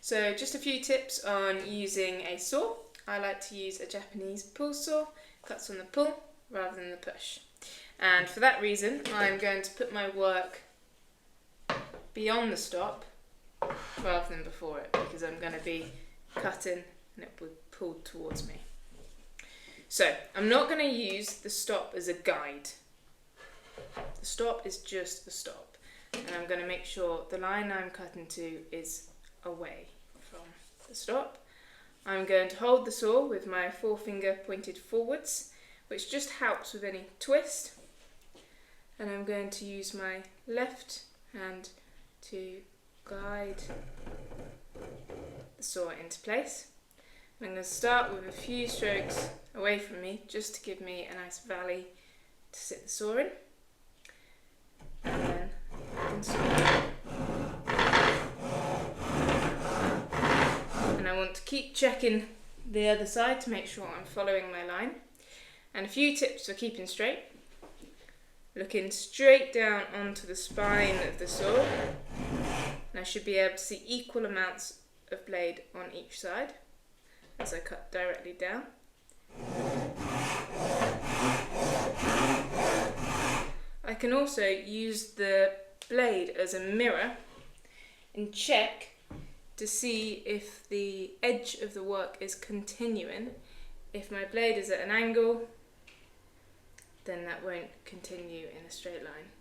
So just a few tips on using a saw. I like to use a Japanese pull saw, cuts on the pull rather than the push. And for that reason, I'm going to put my work beyond the stop rather than before it, because I'm going to be cutting and it will be pulled towards me. So I'm not going to use the stop as a guide. The stop is just the stop, and I'm going to make sure the line I'm cutting to is away from the stop. I'm going to hold the saw with my forefinger pointed forwards, which just helps with any twist, and I'm going to use my left hand to guide the saw into place. I'm going to start with a few strokes away from me, just to give me a nice valley to sit the saw in, and then I can saw. And I want to keep checking the other side to make sure I'm following my line. And a few tips for keeping straight: looking straight down onto the spine of the saw, and I should be able to see equal amounts of blade on each side as I cut directly down. I can also use the blade as a mirror and check to see if the edge of the work is continuing. If my blade is at an angle, then that won't continue in a straight line.